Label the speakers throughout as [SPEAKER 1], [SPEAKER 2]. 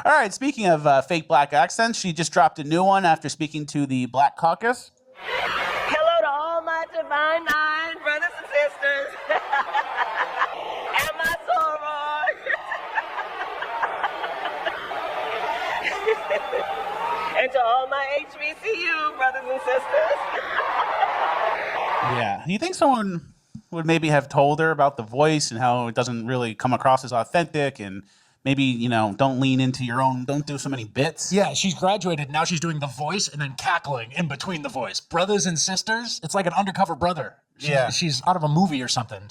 [SPEAKER 1] All right, speaking of fake black accents, she just dropped a new one after speaking to the Black Caucus.
[SPEAKER 2] Hello to all my divine nine brothers and sisters. And my sorors. And to all my HBCU brothers and sisters.
[SPEAKER 1] Yeah. You think someone would maybe have told her about the voice and how it doesn't really come across as authentic, and maybe, you know, don't lean into your own, don't do so many bits?
[SPEAKER 3] Yeah, she's graduated. Now she's doing the voice and then cackling in between the voice. Brothers and sisters? It's like an undercover brother. She's out of a movie or something.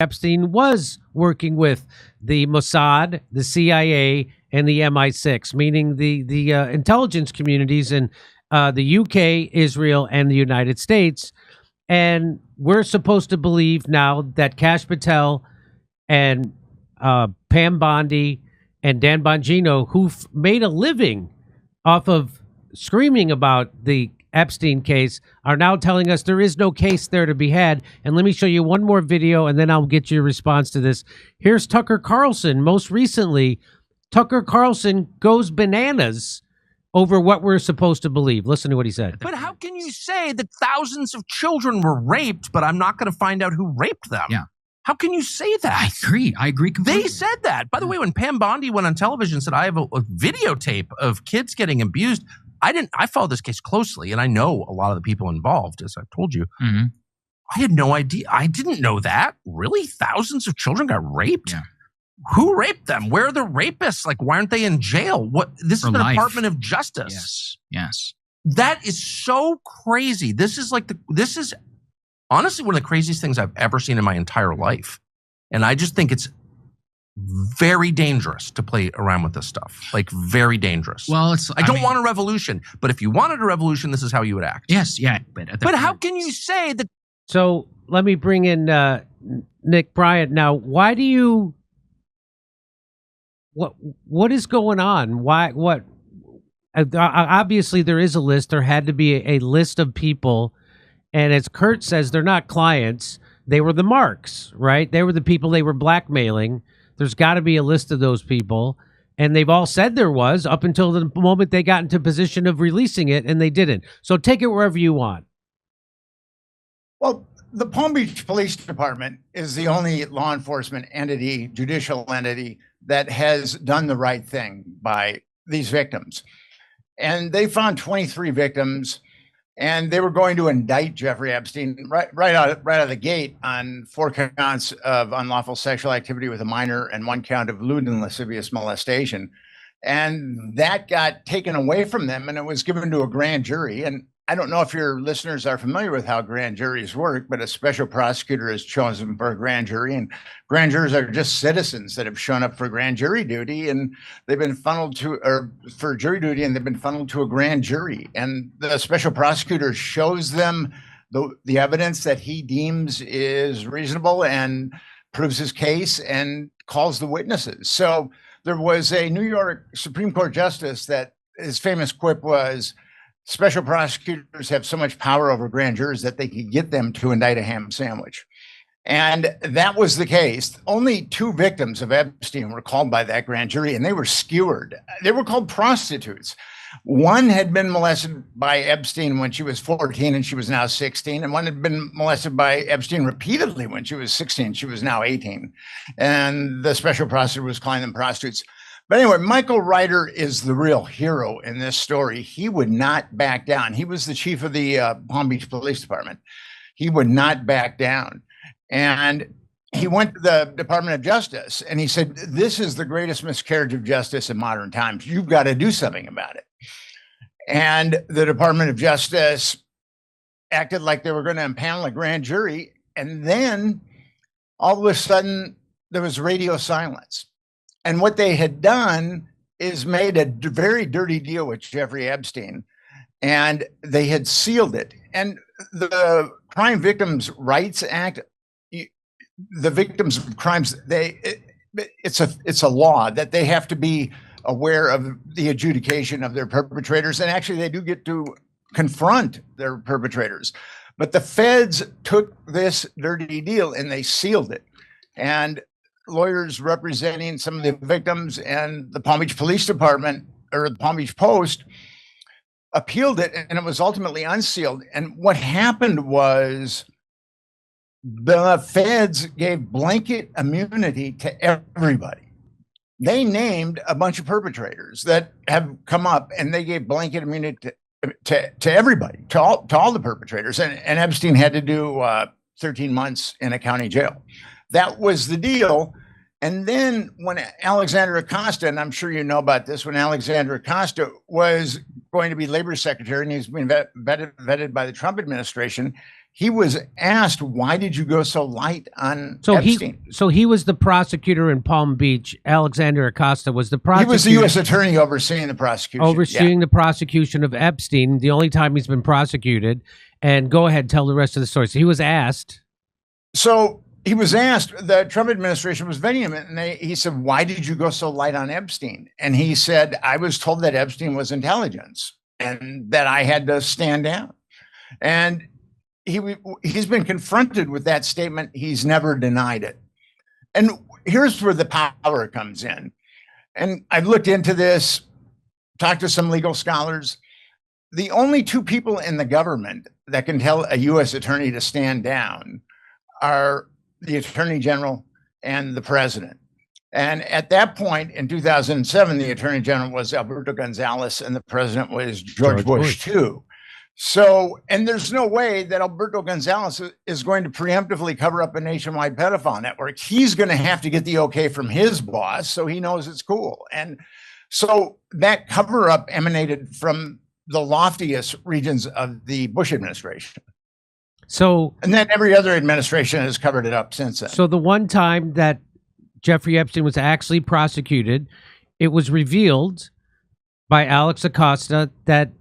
[SPEAKER 4] Epstein was working with the Mossad, the CIA, and the MI6, meaning the intelligence communities in the UK, Israel, and the United States. And we're supposed to believe now that Kash Patel and Pam Bondi and Dan Bongino, who've made a living off of screaming about the Epstein case, are now telling us there is no case there to be had. And let me show you one more video, and then I'll get your response to this. Here's Tucker Carlson. Most recently, Tucker Carlson goes bananas over what we're supposed to believe. Listen to what he said.
[SPEAKER 5] But how can you say that thousands of children were raped, but I'm not going to find out who raped them?
[SPEAKER 6] Yeah.
[SPEAKER 5] How can you say that?
[SPEAKER 6] I agree completely.
[SPEAKER 5] They said that. By the way, when Pam Bondi went on television and said, I have a videotape of kids getting abused, I followed this case closely, and I know a lot of the people involved, as I've told you.
[SPEAKER 6] Mm-hmm.
[SPEAKER 5] I had no idea. I didn't know that. Really? Thousands of children got raped?
[SPEAKER 6] Yeah.
[SPEAKER 5] Who raped them? Where are the rapists? Like, why aren't they in jail? What? This is the Department of Justice.
[SPEAKER 6] Yes.
[SPEAKER 5] That is so crazy. This is honestly one of the craziest things I've ever seen in my entire life. And I just think it's very dangerous to play around with this stuff. Like, very dangerous.
[SPEAKER 6] Well,
[SPEAKER 5] I don't want a revolution, but if you wanted a revolution, this is how you would act.
[SPEAKER 6] Yes, yeah.
[SPEAKER 5] But how can you say that?
[SPEAKER 4] So let me bring in Nick Bryant now. Why do you... What is going on? What? Obviously, there is a list. There had to be a list of people. And as Kurt says, they're not clients. They were the marks, right? They were the people they were blackmailing. There's got to be a list of those people. And they've all said there was up until the moment they got into position of releasing it, and they didn't. So take it wherever you want.
[SPEAKER 7] Well, the Palm Beach Police Department is the only law enforcement entity, judicial entity, that has done the right thing by these victims. And they found 23 victims, and they were going to indict Jeffrey Epstein right out of the gate on 4 counts of unlawful sexual activity with a minor and 1 count of lewd and lascivious molestation. And that got taken away from them, and it was given to a grand jury. And I don't know if your listeners are familiar with how grand juries work, but a special prosecutor is chosen for a grand jury, and grand jurors are just citizens that have shown up for grand jury duty, and they've been funneled to, or for jury duty, and they've been funneled to a grand jury. And the special prosecutor shows them the evidence that he deems is reasonable and proves his case and calls the witnesses. So there was a New York Supreme Court justice that his famous quip was, special prosecutors have so much power over grand jurors that they could get them to indict a ham sandwich. And that was the case. Only 2 victims of Epstein were called by that grand jury, and they were skewered. They were called prostitutes. One had been molested by Epstein when she was 14 and she was now 16. And one had been molested by Epstein repeatedly when she was 16. She was now 18. And the special prosecutor was calling them prostitutes. But anyway, Michael Ryder is the real hero in this story. He would not back down. He was the chief of the Palm Beach Police Department. He would not back down. And he went to the Department of Justice and he said, this is the greatest miscarriage of justice in modern times. You've got to do something about it. And the Department of Justice acted like they were going to impanel a grand jury. And then all of a sudden there was radio silence. And what they had done is made a very dirty deal with Jeffrey Epstein, and they had sealed it. And the Crime Victims' Rights Act, the victims of crimes, it's a law that they have to be aware of the adjudication of their perpetrators, and actually they do get to confront their perpetrators. But the feds took this dirty deal and they sealed it. And lawyers representing some of the victims, and the Palm Beach Police Department or the Palm Beach Post appealed it, and it was ultimately unsealed. And what happened was the feds gave blanket immunity to everybody. They named a bunch of perpetrators that have come up, and they gave blanket immunity to everybody, to all the perpetrators. And Epstein had to do 13 months in a county jail. That was the deal. And then when Alexander Acosta, and I'm sure you know about this, when Alexander Acosta was going to be labor secretary, and he's been vetted by the Trump administration, he was asked, why did you go so light on Epstein?
[SPEAKER 4] He was the prosecutor in Palm Beach. Alexander Acosta was the prosecutor.
[SPEAKER 7] He was the U.S. attorney overseeing the prosecution.
[SPEAKER 4] Overseeing the prosecution of Epstein, the only time he's been prosecuted. And go ahead, tell the rest of the story. So he was asked.
[SPEAKER 7] The Trump administration was vetting him, and he said, why did you go so light on Epstein? And he said, I was told that Epstein was intelligence and that I had to stand down. And he's been confronted with that statement. He's never denied it. And here's where the power comes in. And I've looked into this, talked to some legal scholars. The only two people in the government that can tell a U.S. attorney to stand down are the attorney general and the president. And at that point in 2007, the attorney general was Alberto Gonzales and the president was George Bush too. So, and there's no way that Alberto Gonzales is going to preemptively cover up a nationwide pedophile network. He's going to have to get the okay from his boss, so he knows it's cool. And so that cover up emanated from the loftiest regions of the Bush administration.
[SPEAKER 4] So,
[SPEAKER 7] and then every other administration has covered it up since then.
[SPEAKER 4] So the one time that Jeffrey Epstein was actually prosecuted, it was revealed by Alex Acosta that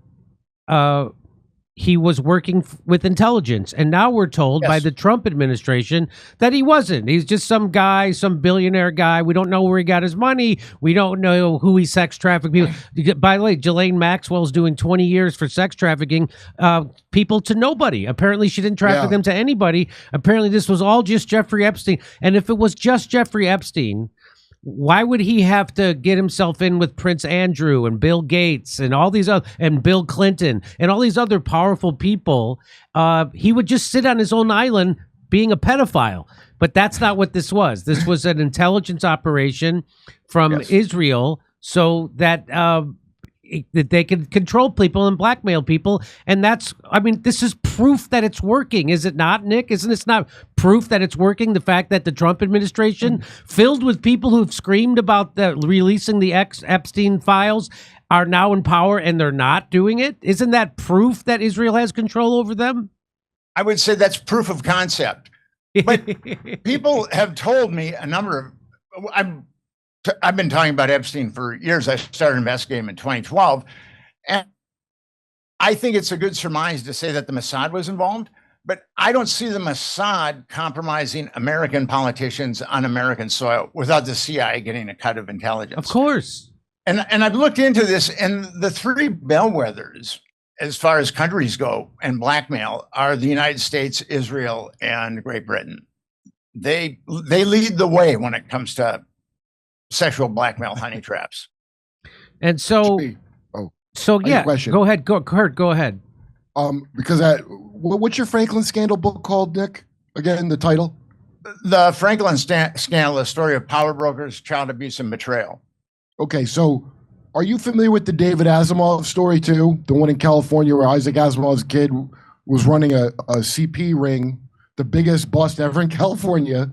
[SPEAKER 4] he was working with intelligence. And now we're told by the Trump administration that he wasn't. He's just some guy, some billionaire guy. We don't know where he got his money. We don't know who he sex trafficked people. By the way, Ghislaine Maxwell's doing 20 years for sex trafficking people to nobody. Apparently she didn't traffic them to anybody. Apparently this was all just Jeffrey Epstein. And if it was just Jeffrey Epstein, why would he have to get himself in with Prince Andrew and Bill Gates and all these other, and Bill Clinton and all these other powerful people? He would just sit on his own island being a pedophile. But that's not what this was. This was an intelligence operation from Israel so that that they can control people and blackmail people. And that's, I mean, this is proof that it's working, is it not, Nick? Isn't this not proof that it's working? The fact that the Trump administration, filled with people who've screamed about releasing the Epstein files, are now in power and they're not doing it? Isn't that proof that Israel has control over them?
[SPEAKER 7] I would say that's proof of concept. But people have told me a number of, I've been talking about Epstein for years. I started investigating him in 2012. And I think it's a good surmise to say that the Mossad was involved, but I don't see the Mossad compromising American politicians on American soil without the CIA getting a cut of intelligence.
[SPEAKER 4] Of course.
[SPEAKER 7] And I've looked into this, and the three bellwethers, as far as countries go and blackmail, are the United States, Israel, and Great Britain. They lead the way when it comes to sexual blackmail honey traps.
[SPEAKER 4] And so, yeah, go ahead, Kurt, go ahead.
[SPEAKER 6] Because what's your Franklin scandal book called, Nick? Again, the title?
[SPEAKER 7] The Franklin scandal, a story of power brokers, child abuse, and betrayal.
[SPEAKER 6] Okay, so are you familiar with the David Asimov story too? The one in California where Isaac Asimov's kid was running a CP ring, the biggest bust ever in California.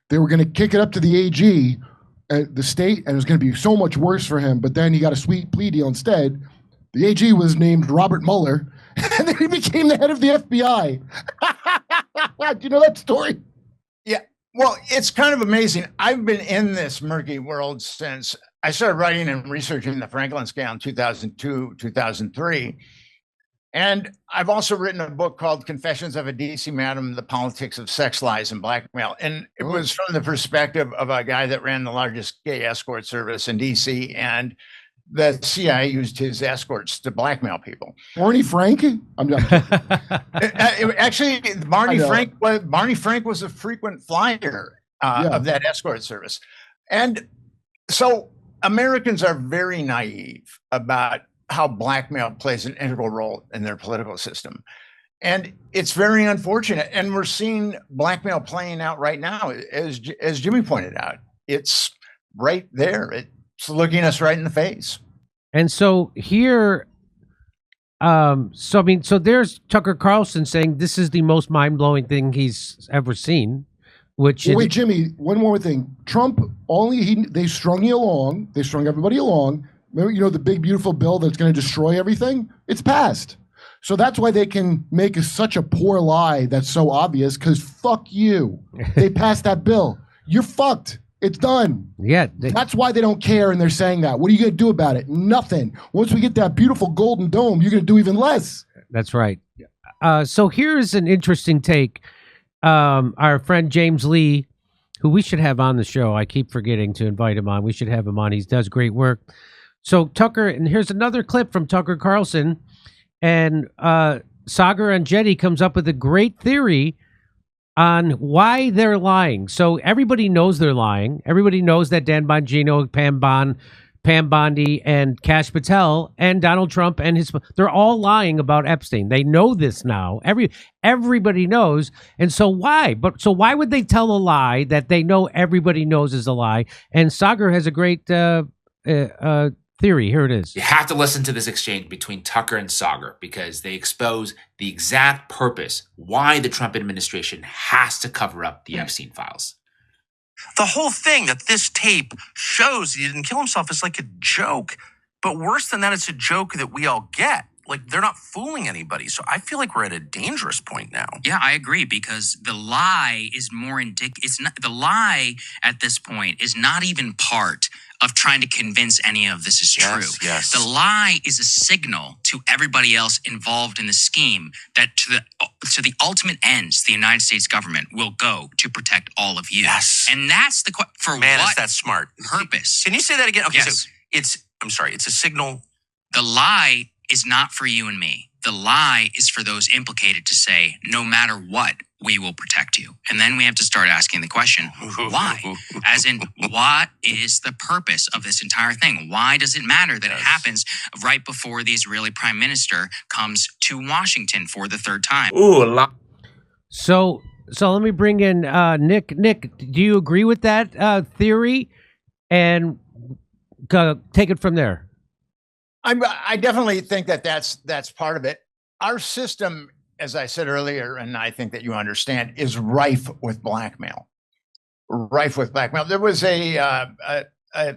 [SPEAKER 6] They were going to kick it up to the AG, the state, and it was going to be so much worse for him. But then he got a sweet plea deal instead. The AG was named Robert Mueller, and then he became the head of the FBI. Do you know that story?
[SPEAKER 7] Yeah. Well, it's kind of amazing. I've been in this murky world since I started writing and researching the Franklin scandal in 2002, 2003. And I've also written a book called Confessions of a DC Madam, The Politics of Sex Lies and Blackmail. And it was from the perspective of a guy that ran the largest gay escort service in DC, and the CIA used his escorts to blackmail people.
[SPEAKER 6] Barney Frank? I'm not
[SPEAKER 7] Actually, Barney Frank was a frequent flyer of that escort service. And so Americans are very naive about how blackmail plays an integral role in their political system. And it's very unfortunate. And we're seeing blackmail playing out right now, as Jimmy pointed out. It's right there. It's looking us right in the face.
[SPEAKER 4] And so here, so there's Tucker Carlson saying this is the most mind-blowing thing he's ever seen, which is...
[SPEAKER 6] Wait, Jimmy, one more thing. Trump, they strung you along. They strung everybody along. Remember, the big, beautiful bill that's going to destroy everything? It's passed. So that's why they can make such a poor lie that's so obvious, because fuck you. They passed that bill. You're fucked. It's done.
[SPEAKER 4] Yeah.
[SPEAKER 6] That's why they don't care, and they're saying that. What are you going to do about it? Nothing. Once we get that beautiful golden dome, you're going to do even less.
[SPEAKER 4] That's right. So here's an interesting take. Our friend James Lee, who we should have on the show. I keep forgetting to invite him on. We should have him on. He does great work. So Tucker, and here's another clip from Tucker Carlson. And Sagar Enjeti comes up with a great theory on why they're lying. So everybody knows they're lying. Everybody knows that Dan Bongino, Pam Bondi, and Kash Patel, and Donald Trump, and they're all lying about Epstein. They know this now. Everybody knows. And so why? So why would they tell a lie that they know everybody knows is a lie? And Sagar has a great theory. Here it is.
[SPEAKER 8] You have to listen to this exchange between Tucker and Sagar because they expose the exact purpose why the Trump administration has to cover up the Epstein files.
[SPEAKER 5] The whole thing that this tape shows he didn't kill himself is like a joke. But worse than that, it's a joke that we all get. Like, they're not fooling anybody. So I feel like we're at a dangerous point now.
[SPEAKER 9] Yeah, I agree, because the lie is more the lie at this point is not even part of trying to convince any of this is true.
[SPEAKER 5] Yes.
[SPEAKER 9] The lie is a signal to everybody else involved in the scheme that to the ultimate ends, the United States government will go to protect all of you.
[SPEAKER 5] Yes.
[SPEAKER 9] And that's the for
[SPEAKER 5] Man,
[SPEAKER 9] what
[SPEAKER 5] is that smart.
[SPEAKER 9] purpose?
[SPEAKER 5] Can you say that again? Okay,
[SPEAKER 9] Yes.
[SPEAKER 5] so it's a signal.
[SPEAKER 9] The lie is not for you and me. The lie is for those implicated to say, no matter what, we will protect you. And then we have to start asking the question, why? As in, what is the purpose of this entire thing? Why does it matter that it happens right before the Israeli prime minister comes to Washington for the third time?
[SPEAKER 4] So let me bring in Nick. Nick, do you agree with that theory? And take it from there.
[SPEAKER 7] I definitely think that's part of it. Our system, as I said earlier, and I think that you understand, is rife with blackmail. Rife with blackmail. There was a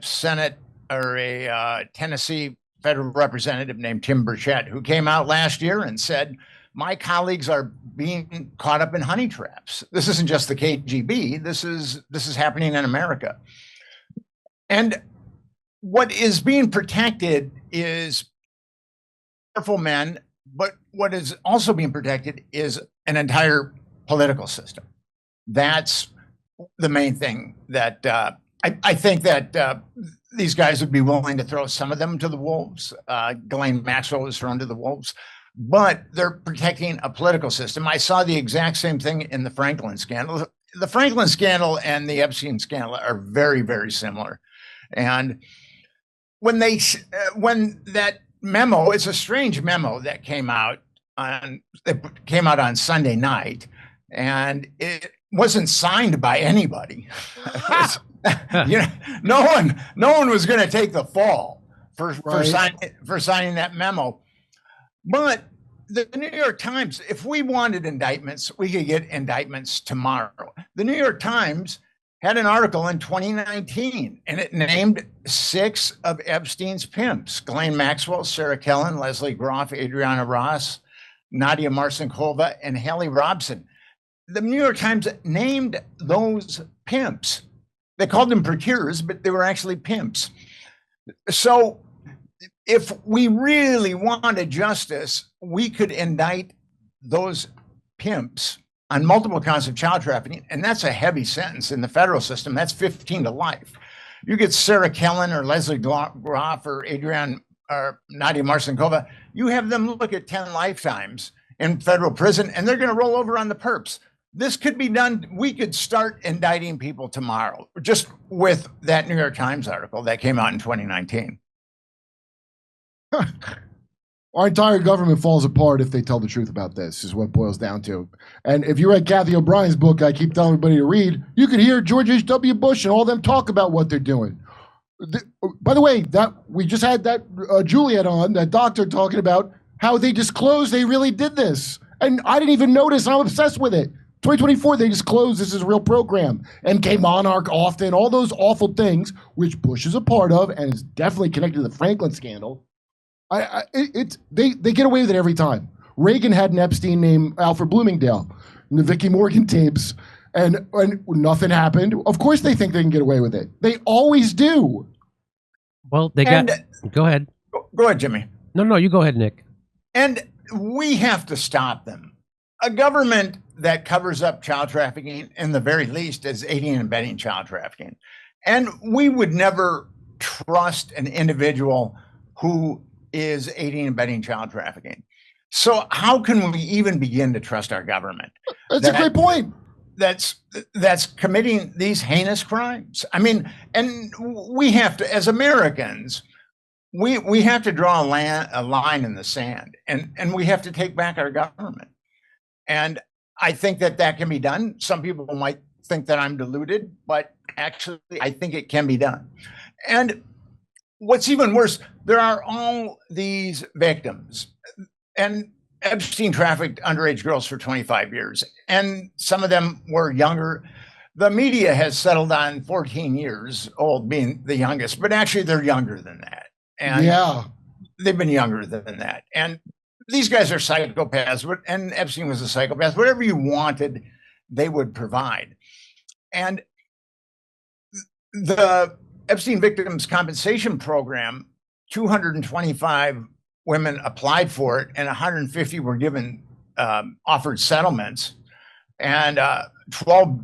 [SPEAKER 7] Senate or a Tennessee federal representative named Tim Burchett who came out last year and said, my colleagues are being caught up in honey traps. This isn't just the KGB. This is happening in America. And what is being protected is powerful men, but what is also being protected is an entire political system. That's the main thing that I think that these guys would be willing to throw some of them to the wolves. Ghislaine Maxwell was thrown to the wolves, but they're protecting a political system. I saw the exact same thing in the Franklin scandal. The Franklin scandal and the Epstein scandal are very, very similar. And when that memo, it's a strange memo that came out on Sunday night, and it wasn't signed by anybody. No one was going to take the fall for signing that memo. But the New York Times, if we wanted indictments, we could get indictments tomorrow. The New York Times had an article in 2019, and it named 6 of Epstein's pimps: Ghislaine Maxwell, Sarah Kellen, Leslie Groff, Adriana Ross, Nadia Marcinkova, and Hallie Robson. The New York Times named those pimps. They called them procurers, but they were actually pimps. So if we really wanted justice, we could indict those pimps on multiple counts of child trafficking, and that's a heavy sentence in the federal system. That's 15 to life. You get Sarah Kellen or Leslie Groff or Adrian or Nadia Marcinkova, you have them look at 10 lifetimes in federal prison, and they're going to roll over on the perps. this could be done. We could start indicting people tomorrow, just with that New York Times article that came out in 2019.
[SPEAKER 6] Our entire government falls apart if they tell the truth about this, is what it boils down to. And if you read Kathy O'Brien's book, I keep telling everybody to read, you could hear George H.W. Bush and all them talk about what they're doing. By the way, that we just had that Juliet on, that doctor, talking about how they disclosed they really did this. And I didn't even notice. I'm obsessed with it. 2024, they disclosed this is a real program. MK Monarch, often, all those awful things, which Bush is a part of and is definitely connected to the Franklin scandal. They get away with it every time. Reagan had an Epstein named Alfred Bloomingdale in the Vicky Morgan tapes, and nothing happened. Of course they think they can get away with it. They always do.
[SPEAKER 4] Well, go ahead.
[SPEAKER 7] Go ahead, Jimmy.
[SPEAKER 4] No, you go ahead, Nick.
[SPEAKER 7] And we have to stop them. A government that covers up child trafficking, in the very least, is aiding and abetting child trafficking. And we would never trust an individual who is aiding and abetting child trafficking. So how can we even begin to trust our government?
[SPEAKER 6] That's a great point.
[SPEAKER 7] That's committing these heinous crimes. I mean, and we have to, as Americans, we have to draw a line in the sand, and we have to take back our government. And I think that can be done. Some people might think that I'm deluded, but actually I think it can be done. And what's even worse, there are all these victims, and Epstein trafficked underage girls for 25 years, and some of them were younger. The media has settled on 14 years old being the youngest, but actually they're younger than that. And
[SPEAKER 6] yeah,
[SPEAKER 7] they've been younger than that. And these guys are psychopaths, and Epstein was a psychopath. Whatever you wanted, they would provide. And the Epstein Victims Compensation Program, 225 women applied for it, and 150 were given offered settlements, and 12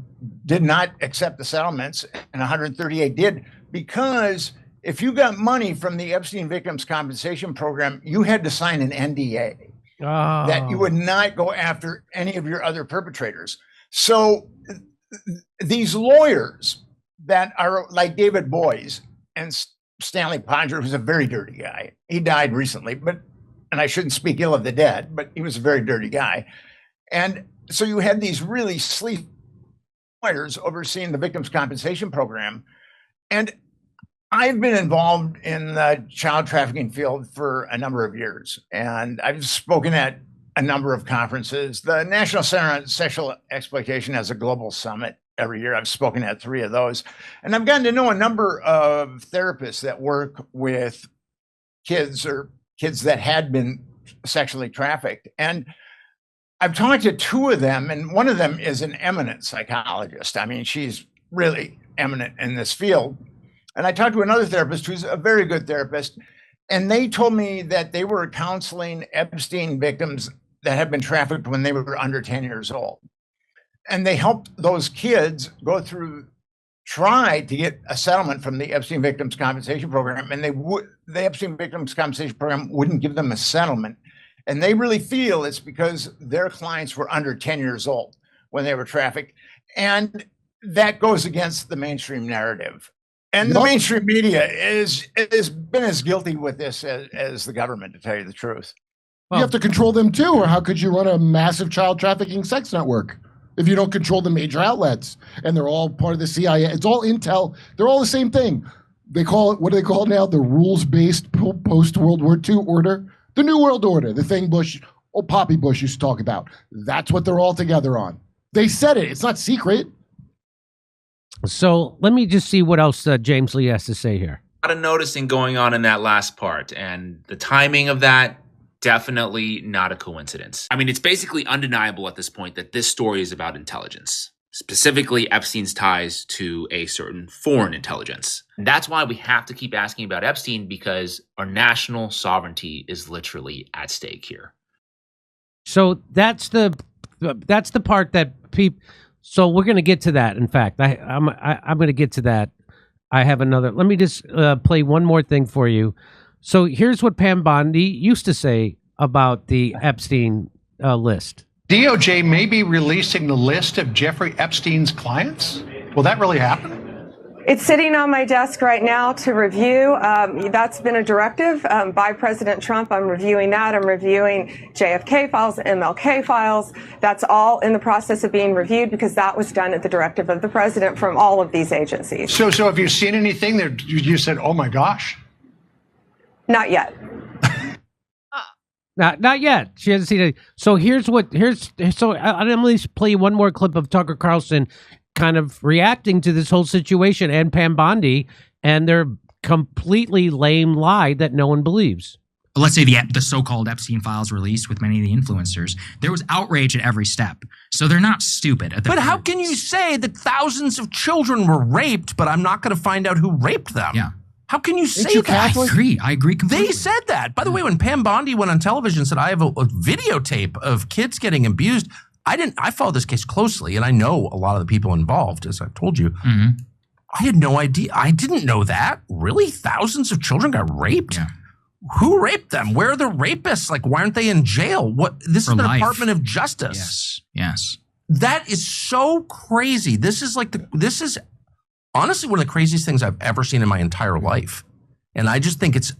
[SPEAKER 7] did not accept the settlements, and 138 did, because if you got money from the Epstein Victims Compensation Program, you had to sign an NDA that you would not go after any of your other perpetrators. So these lawyers that are like David Boies and Stanley Podger, who's a very dirty guy. He died recently, and I shouldn't speak ill of the dead, but he was a very dirty guy. And so you had these really sleazy lawyers overseeing the Victims Compensation Program. And I've been involved in the child trafficking field for a number of years, and I've spoken at a number of conferences. The National Center on Sexual Exploitation has a global summit every year. I've spoken at 3 of those, and I've gotten to know a number of therapists that work with kids or kids that had been sexually trafficked. And I've talked to 2 of them, and one of them is an eminent psychologist. I mean, she's really eminent in this field. And I talked to another therapist who's a very good therapist, and they told me that they were counseling Epstein victims that had been trafficked when they were under 10 years old. And they helped those kids try to get a settlement from the Epstein Victims Compensation Program, and the Epstein Victims Compensation Program wouldn't give them a settlement. And they really feel it's because their clients were under 10 years old when they were trafficked. And that goes against the mainstream narrative. And the mainstream media has been as guilty with this as the government, to tell you the truth.
[SPEAKER 6] You have to control them too, or how could you run a massive child trafficking sex network if you don't control the major outlets? And they're all part of the CIA. It's all intel. They're all the same thing. They call it, what do they call it now? The rules-based post-World War II order. The New World Order, the thing Poppy Bush used to talk about. That's what they're all together on. They said it. It's not secret.
[SPEAKER 4] So let me just see what else James Lee has to say here.
[SPEAKER 8] A lot of noticing going on in that last part, and the timing of that, definitely not a coincidence. I mean, it's basically undeniable at this point that this story is about intelligence, specifically Epstein's ties to a certain foreign intelligence. And that's why we have to keep asking about Epstein, because our national sovereignty is literally at stake here.
[SPEAKER 4] So that's the part that people. So we're going to get to that. In fact, I'm going to get to that. I have another. Let me just play one more thing for you. So here's what Pam Bondi used to say about the Epstein list.
[SPEAKER 10] DOJ may be releasing the list of Jeffrey Epstein's clients? Will that really happen?
[SPEAKER 11] It's sitting on my desk right now to review. That's been a directive by President Trump. I'm reviewing that. I'm reviewing JFK files, MLK files. That's all in the process of being reviewed because that was done at the directive of the president from all of these agencies.
[SPEAKER 10] So have you seen anything that you said, oh my gosh?
[SPEAKER 11] Not yet.
[SPEAKER 4] Not yet. She hasn't seen it. So I'm going to play one more clip of Tucker Carlson kind of reacting to this whole situation and Pam Bondi and their completely lame lie that no one believes.
[SPEAKER 12] Let's say the so-called Epstein files released with many of the influencers, there was outrage at every step. So they're not stupid.
[SPEAKER 5] But how can you say that thousands of children were raped, but I'm not going to find out who raped them?
[SPEAKER 12] Yeah.
[SPEAKER 5] How can you say that?
[SPEAKER 12] I agree completely.
[SPEAKER 5] They said that. By the way, when Pam Bondi went on television and said, I have a videotape of kids getting abused, I followed this case closely, and I know a lot of the people involved, as I've told you.
[SPEAKER 12] Mm-hmm.
[SPEAKER 5] I had no idea. I didn't know that. Really? Thousands of children got raped?
[SPEAKER 12] Yeah.
[SPEAKER 5] Who raped them? Where are the rapists? Like, why aren't they in jail? This is the Department of Justice.
[SPEAKER 12] Yes.
[SPEAKER 5] That is so crazy. This is honestly one of the craziest things I've ever seen in my entire life. And I just think it's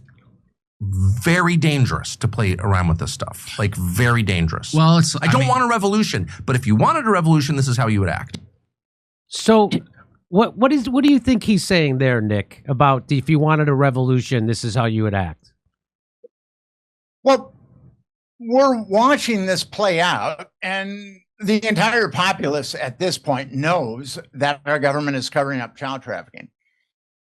[SPEAKER 5] very dangerous to play around with this stuff. Like, very dangerous.
[SPEAKER 12] Well,
[SPEAKER 5] I don't want a revolution, but if you wanted a revolution, this is how you would act.
[SPEAKER 4] So what do you think he's saying there, Nick, about if you wanted a revolution, this is how you would act?
[SPEAKER 7] Well, we're watching this play out, and the entire populace at this point knows that our government is covering up child trafficking.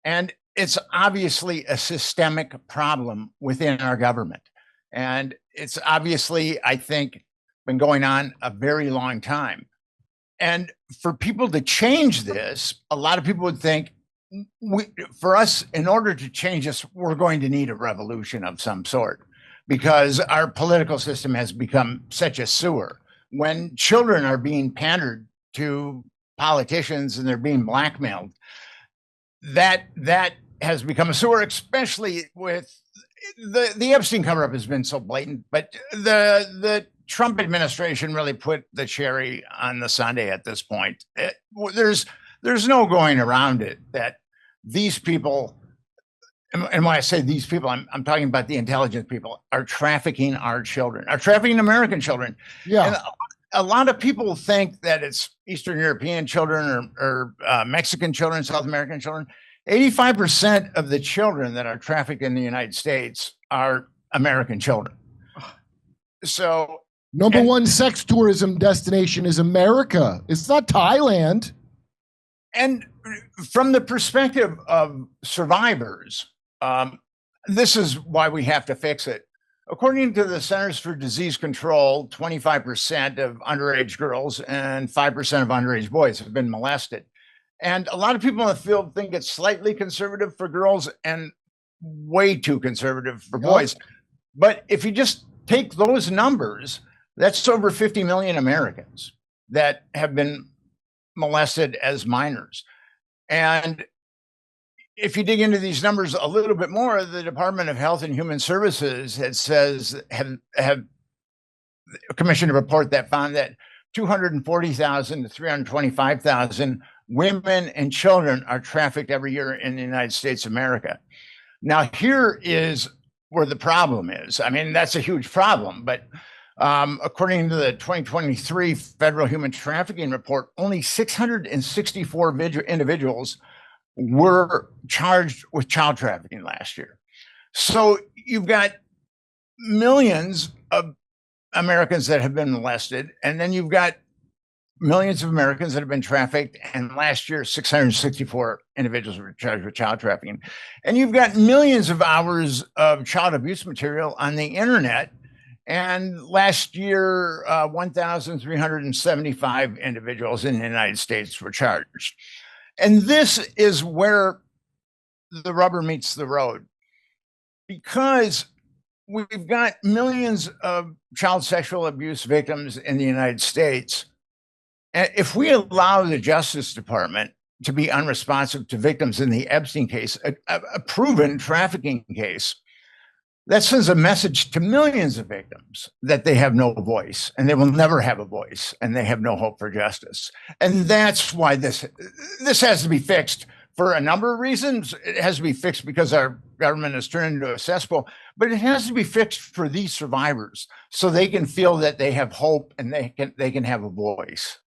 [SPEAKER 7] And it's obviously a systemic problem within our government. And it's obviously, I think, been going on a very long time. And for people to change this, a lot of people would think, for us, in order to change this, we're going to need a revolution of some sort, because our political system has become such a sewer. When children are being pandered to politicians and they're being blackmailed, that has become a sewer, especially with the Epstein cover-up has been so blatant, but the Trump administration really put the cherry on the sundae at this point. There's no going around it that these people, and when I say these people, I'm talking about the intelligence people, are trafficking our children, are trafficking American children.
[SPEAKER 6] Yeah.
[SPEAKER 7] And a lot of people think that it's Eastern European children or Mexican children, South American children. 85% of the children that are trafficked in the United States are American children. So
[SPEAKER 6] number one sex tourism destination is America. It's not Thailand.
[SPEAKER 7] And from the perspective of survivors, this is why we have to fix it. According to the Centers for Disease Control, 25% of underage girls and 5% of underage boys have been molested. And a lot of people in the field think it's slightly conservative for girls and way too conservative for boys. But if you just take those numbers, that's over 50 million Americans that have been molested as minors. And if you dig into these numbers a little bit more, the Department of Health and Human Services have commissioned a report that found that 240,000 to 325,000 women and children are trafficked every year in the United States of America. Now, here is where the problem is. I mean, that's a huge problem, but according to the 2023 Federal Human Trafficking Report, only 664 individuals were charged with child trafficking last year. So you've got millions of Americans that have been molested, and then you've got millions of Americans that have been trafficked, and last year 664 individuals were charged with child trafficking. And you've got millions of hours of child abuse material on the internet, and last year 1,375 individuals in the United States were charged. And this is where the rubber meets the road, because we've got millions of child sexual abuse victims in the United States. And if we allow the Justice Department to be unresponsive to victims in the Epstein case, a proven trafficking case, that sends a message to millions of victims that they have no voice and they will never have a voice and they have no hope for justice. And that's why this has to be fixed for a number of reasons. It has to be fixed because our government is turned into a cesspool, but it has to be fixed for these survivors so they can feel that they have hope and they can have a voice.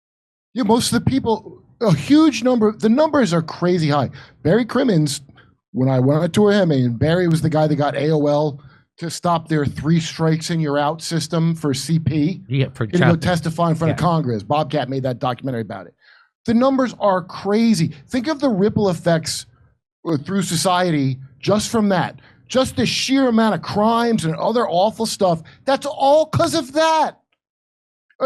[SPEAKER 6] Yeah, most of the people, a huge number, the numbers are crazy high. Barry Crimmins, when I went to him, and Barry was the guy that got AOL to stop their 3 strikes and you're out system for CP.
[SPEAKER 4] Yeah, for
[SPEAKER 6] to go testify in front of Congress. Bobcat made that documentary about it. The numbers are crazy. Think of the ripple effects through society just from that. Just the sheer amount of crimes and other awful stuff. That's all because of that.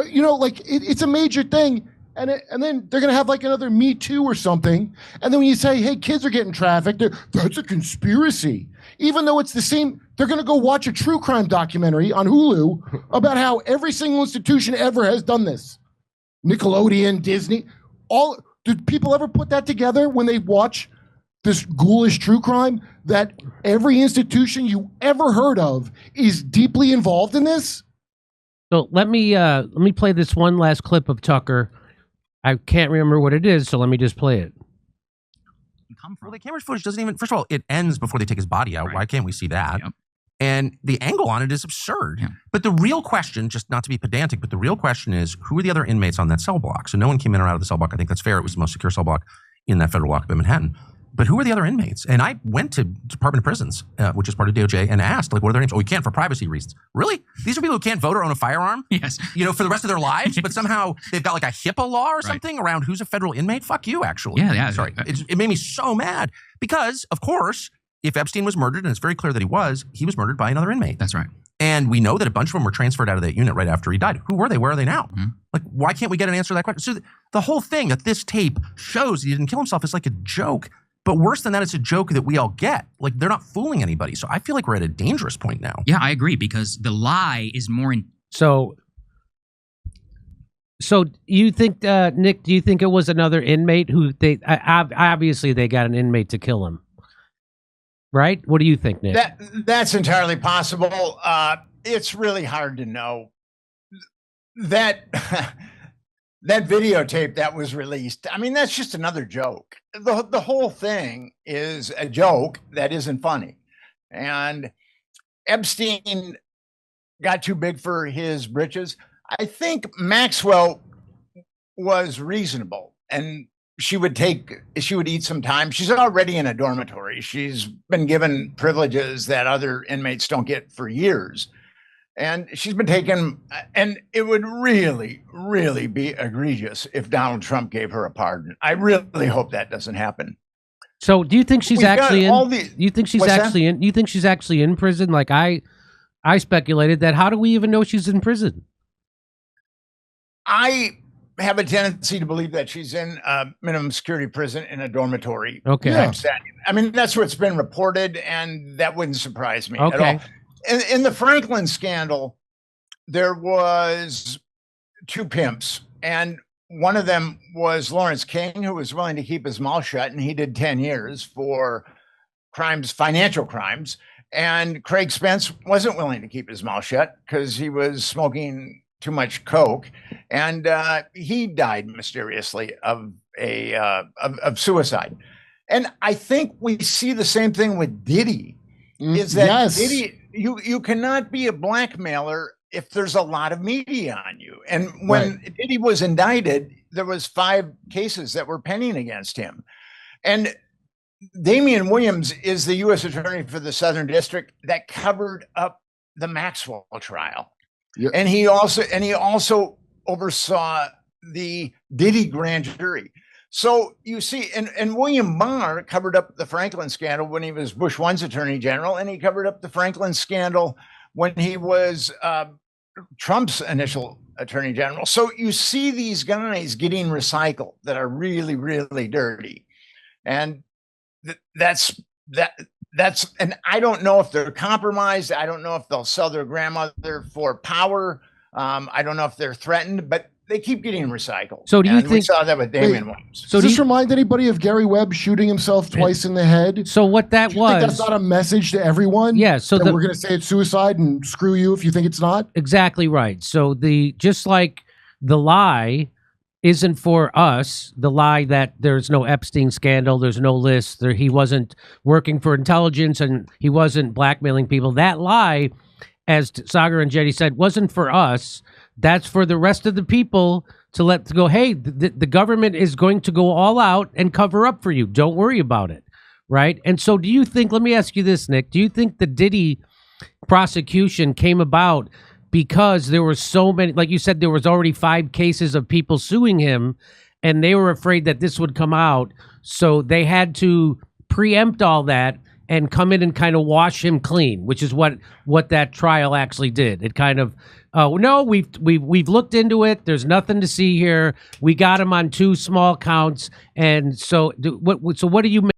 [SPEAKER 6] You know, like it's a major thing. And then they're going to have like another Me Too or something. And then when you say, hey, kids are getting trafficked, that's a conspiracy. Even though it's the same, they're going to go watch a true crime documentary on Hulu about how every single institution ever has done this. Nickelodeon, Disney, all. Did people ever put that together when they watch this ghoulish true crime that every institution you ever heard of is deeply involved in this?
[SPEAKER 4] So let me play this one last clip of Tucker. I can't remember what it is, so let me just play it.
[SPEAKER 5] Well, the camera's footage doesn't even, first of all, it ends before they take his body out. Right. Why can't we see that? Yep. And the angle on it is absurd. Yeah. But the real question, just not to be pedantic, but the real question is, who are the other inmates on that cell block? So no one came in or out of the cell block. I think that's fair. It was the most secure cell block in that federal lockup in Manhattan. But who are the other inmates? And I went to Department of Prisons, which is part of DOJ, and asked, like, what are their names? Oh, we can't for privacy reasons. Really? These are people who can't vote or own a firearm?
[SPEAKER 12] Yes.
[SPEAKER 5] You know, for the rest of their lives, but somehow they've got like a HIPAA law or something around who's a federal inmate? Fuck you, actually.
[SPEAKER 12] Yeah.
[SPEAKER 5] Sorry. It made me so mad because, of course, if Epstein was murdered, and it's very clear that he was murdered by another inmate.
[SPEAKER 12] That's right.
[SPEAKER 5] And we know that a bunch of them were transferred out of that unit right after he died. Who were they? Where are they now? Mm-hmm. Like, why can't we get an answer to that question? So the whole thing that this tape shows he didn't kill himself is like a joke. But worse than that, it's a joke that we all get. Like, they're not fooling anybody. So I feel like we're at a dangerous point now.
[SPEAKER 12] Yeah, I agree, because the lie is more in.
[SPEAKER 4] So you think, Nick, do you think it was another inmate who they, obviously they got an inmate to kill him, right? What do you think, Nick?
[SPEAKER 7] That's entirely possible. It's really hard to know. That videotape that was released, I mean, that's just another joke. The whole thing is a joke that isn't funny. And Epstein got too big for his britches. I think Maxwell was reasonable, and she would eat some time. She's already in a dormitory. She's been given privileges that other inmates don't get for years. And she's been taken, and it would really, really be egregious if Donald Trump gave her a pardon. I really hope that doesn't happen.
[SPEAKER 4] So, do you think she's actually in? You think she's actually in? You think she's actually in prison? Like I speculated that. How do we even know she's in prison?
[SPEAKER 7] I have a tendency to believe that she's in a minimum security prison in a dormitory.
[SPEAKER 4] Okay. Yeah.
[SPEAKER 7] I mean, that's what's been reported, and that wouldn't surprise me at all. In the Franklin scandal, there was 2 pimps, and one of them was Lawrence King, who was willing to keep his mouth shut, and he did 10 years for crimes, financial crimes. And Craig Spence wasn't willing to keep his mouth shut because he was smoking too much coke, and he died mysteriously of suicide. And I think we see the same thing with Diddy. Is that Diddy? You cannot be a blackmailer if there's a lot of media on you. And when Diddy was indicted, there was 5 cases that were pending against him. And Damian Williams is the U.S. Attorney for the Southern District that covered up the Maxwell trial. Yep. And he also oversaw the Diddy grand jury. So you see, and William Barr covered up the Franklin scandal when he was Bush 1's attorney general, and he covered up the Franklin scandal when he was Trump's initial attorney general. So you see these guys getting recycled that are really, really dirty. And that's, and I don't know if they're compromised. I don't know if they'll sell their grandmother for power. I don't know if they're threatened, but they keep getting recycled.
[SPEAKER 4] So do you
[SPEAKER 7] And we
[SPEAKER 4] think-
[SPEAKER 7] saw that with Damien Williams?
[SPEAKER 4] So
[SPEAKER 6] Does this remind anybody of Gary Webb shooting himself twice in the head?
[SPEAKER 4] So what that
[SPEAKER 6] Do you think
[SPEAKER 4] was?
[SPEAKER 6] that's not a message to everyone?
[SPEAKER 4] Yeah, so
[SPEAKER 6] that
[SPEAKER 4] the-
[SPEAKER 6] we're going to say it's suicide and screw you if you think it's not?
[SPEAKER 4] Exactly right. So just like the lie isn't for us, the lie that there's no Epstein scandal, there's no list, he wasn't working for intelligence and he wasn't blackmailing people. That lie, as Sagar and Jetty said, wasn't for us. That's for the rest of the people to go, hey, the government is going to go all out and cover up for you. Don't worry about it. Right? And so do you think, let me ask you this, Nick, do you think the Diddy prosecution came about because there were so many, like you said, there was already 5 cases of people suing him and they were afraid that this would come out. So they had to preempt all that and come in and kind of wash him clean, which is what that trial actually did. It kind of, no, we've looked into it. There's nothing to see here. We got him on 2 small counts. And so what do you